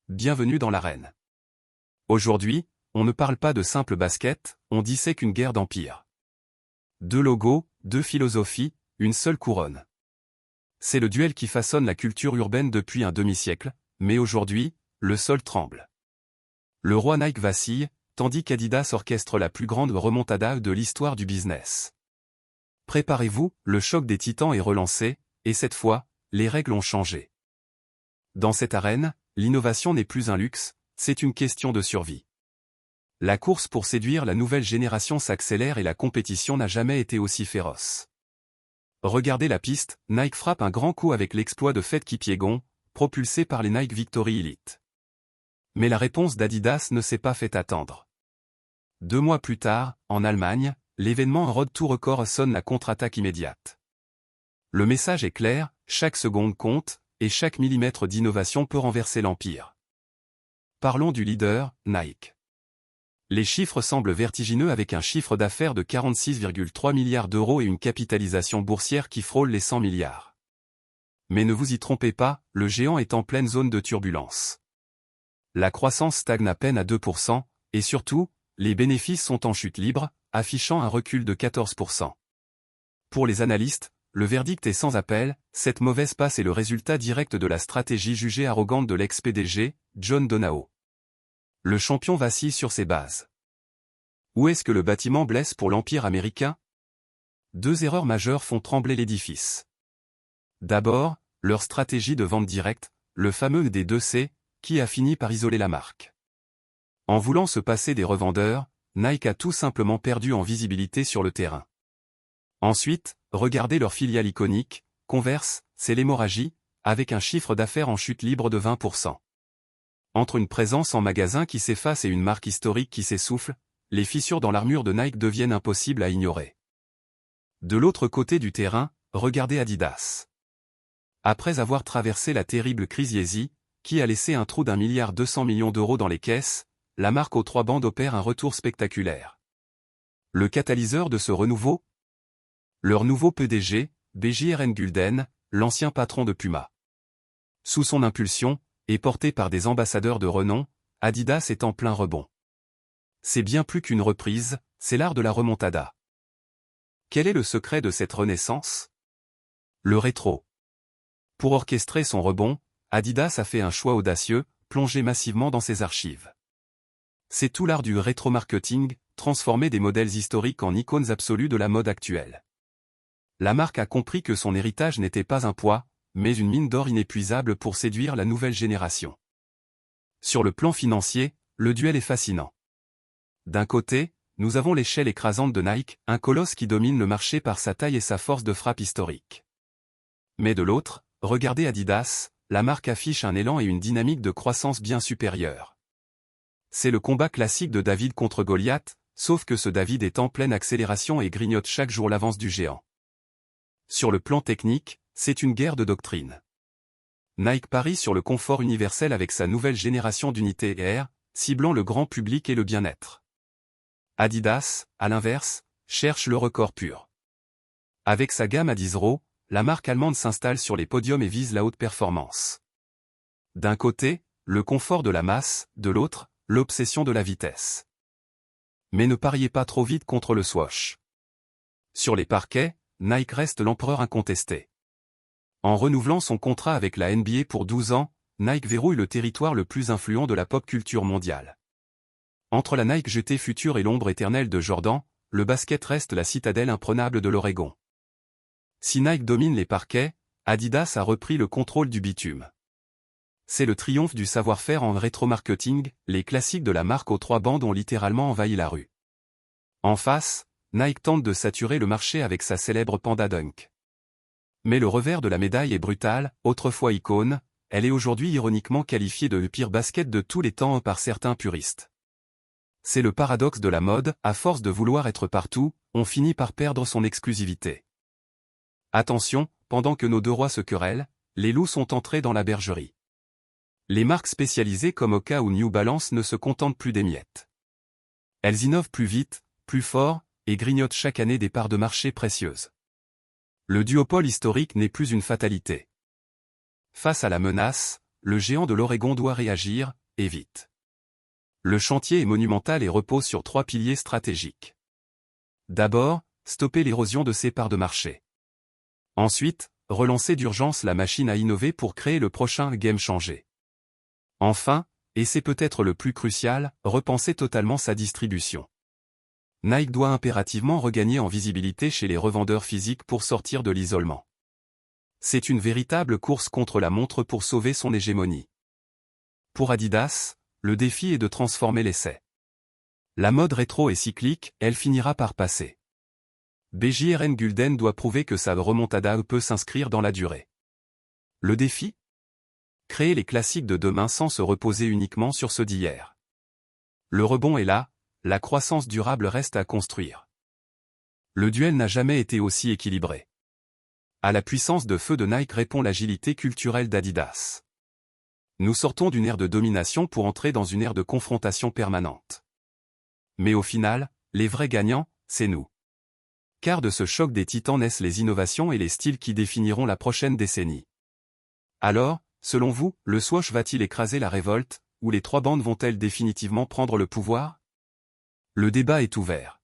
bienvenue dans l'arène. Aujourd'hui, on ne parle pas de simple basket, on dissèque une guerre d'empire. Deux logos, deux philosophies, une seule couronne. C'est le duel qui façonne la culture urbaine depuis un demi-siècle, mais aujourd'hui, le sol tremble. Le roi Nike vacille, tandis qu'Adidas orchestre la plus grande remontada de l'histoire du business. Préparez-vous, le choc des titans est relancé, et cette fois, les règles ont changé. Dans cette arène, l'innovation n'est plus un luxe, c'est une question de survie. La course pour séduire la nouvelle génération s'accélère et la compétition n'a jamais été aussi féroce. Regardez la piste, Nike frappe un grand coup avec l'exploit de Faith Kipyegon, propulsé par les Nike Victory Elite. Mais la réponse d'Adidas ne s'est pas fait attendre. 2 mois plus tard, en Allemagne, l'événement Road to Record sonne la contre-attaque immédiate. Le message est clair, chaque seconde compte, et chaque millimètre d'innovation peut renverser l'empire. Parlons du leader, Nike. Les chiffres semblent vertigineux avec un chiffre d'affaires de 46,3 milliards d'euros et une capitalisation boursière qui frôle les 100 milliards. Mais ne vous y trompez pas, le géant est en pleine zone de turbulence. La croissance stagne à peine à 2%, et surtout, les bénéfices sont en chute libre, affichant un recul de 14%. Pour les analystes, le verdict est sans appel, cette mauvaise passe est le résultat direct de la stratégie jugée arrogante de l'ex-PDG, John Donahoe. Le champion vacille sur ses bases. Où est-ce que le bâtiment blesse pour l'empire américain? 2 erreurs majeures font trembler l'édifice. D'abord, leur stratégie de vente directe, le fameux D2C, qui a fini par isoler la marque. En voulant se passer des revendeurs, Nike a tout simplement perdu en visibilité sur le terrain. Ensuite, regardez leur filiale iconique, Converse, c'est l'hémorragie, avec un chiffre d'affaires en chute libre de 20%. Entre une présence en magasin qui s'efface et une marque historique qui s'essouffle, les fissures dans l'armure de Nike deviennent impossibles à ignorer. De l'autre côté du terrain, regardez Adidas. Après avoir traversé la terrible crise Yeezy, qui a laissé un trou d'1,2 milliard d'euros dans les caisses, la marque aux 3 bandes opère un retour spectaculaire. Le catalyseur de ce renouveau? Leur nouveau PDG, B.J.R.N. Gulden, l'ancien patron de Puma. Sous son impulsion, et porté par des ambassadeurs de renom, Adidas est en plein rebond. C'est bien plus qu'une reprise, c'est l'art de la remontada. Quel est le secret de cette renaissance? Le rétro. Pour orchestrer son rebond, Adidas a fait un choix audacieux, plongé massivement dans ses archives. C'est tout l'art du rétro-marketing, transformer des modèles historiques en icônes absolues de la mode actuelle. La marque a compris que son héritage n'était pas un poids, mais une mine d'or inépuisable pour séduire la nouvelle génération. Sur le plan financier, le duel est fascinant. D'un côté, nous avons l'échelle écrasante de Nike, un colosse qui domine le marché par sa taille et sa force de frappe historique. Mais de l'autre, regardez Adidas, la marque affiche un élan et une dynamique de croissance bien supérieure. C'est le combat classique de David contre Goliath, sauf que ce David est en pleine accélération et grignote chaque jour l'avance du géant. Sur le plan technique, c'est une guerre de doctrine. Nike parie sur le confort universel avec sa nouvelle génération d'unités Air, ciblant le grand public et le bien-être. Adidas, à l'inverse, cherche le record pur. Avec sa gamme Adizero, la marque allemande s'installe sur les podiums et vise la haute performance. D'un côté, le confort de la masse, de l'autre, l'obsession de la vitesse. Mais ne pariez pas trop vite contre le swoosh. Sur les parquets, Nike reste l'empereur incontesté. En renouvelant son contrat avec la NBA pour 12 ans, Nike verrouille le territoire le plus influent de la pop culture mondiale. Entre la Nike jetée future et l'ombre éternelle de Jordan, le basket reste la citadelle imprenable de l'Oregon. Si Nike domine les parquets, Adidas a repris le contrôle du bitume. C'est le triomphe du savoir-faire en rétro-marketing, les classiques de la marque aux 3 bandes ont littéralement envahi la rue. En face, Nike tente de saturer le marché avec sa célèbre Panda Dunk. Mais le revers de la médaille est brutal, autrefois icône, elle est aujourd'hui ironiquement qualifiée de le pire basket de tous les temps par certains puristes. C'est le paradoxe de la mode, à force de vouloir être partout, on finit par perdre son exclusivité. Attention, pendant que nos 2 rois se querellent, les loups sont entrés dans la bergerie. Les marques spécialisées comme Hoka ou New Balance ne se contentent plus des miettes. Elles innovent plus vite, plus fort, et grignotent chaque année des parts de marché précieuses. Le duopole historique n'est plus une fatalité. Face à la menace, le géant de l'Oregon doit réagir, et vite. Le chantier est monumental et repose sur 3 piliers stratégiques. D'abord, stopper l'érosion de ses parts de marché. Ensuite, relancer d'urgence la machine à innover pour créer le prochain game changer. Enfin, et c'est peut-être le plus crucial, repenser totalement sa distribution. Nike doit impérativement regagner en visibilité chez les revendeurs physiques pour sortir de l'isolement. C'est une véritable course contre la montre pour sauver son hégémonie. Pour Adidas, le défi est de transformer l'essai. La mode rétro est cyclique, elle finira par passer. BJRN Gulden doit prouver que sa remontada peut s'inscrire dans la durée. Le défi ? Créer les classiques de demain sans se reposer uniquement sur ceux d'hier. Le rebond est là, la croissance durable reste à construire. Le duel n'a jamais été aussi équilibré. À la puissance de feu de Nike répond l'agilité culturelle d'Adidas. Nous sortons d'une ère de domination pour entrer dans une ère de confrontation permanente. Mais au final, les vrais gagnants, c'est nous. Car de ce choc des titans naissent les innovations et les styles qui définiront la prochaine décennie. Alors, selon vous, le swoosh va-t-il écraser la révolte, ou les 3 bandes vont-elles définitivement prendre le pouvoir ? Le débat est ouvert.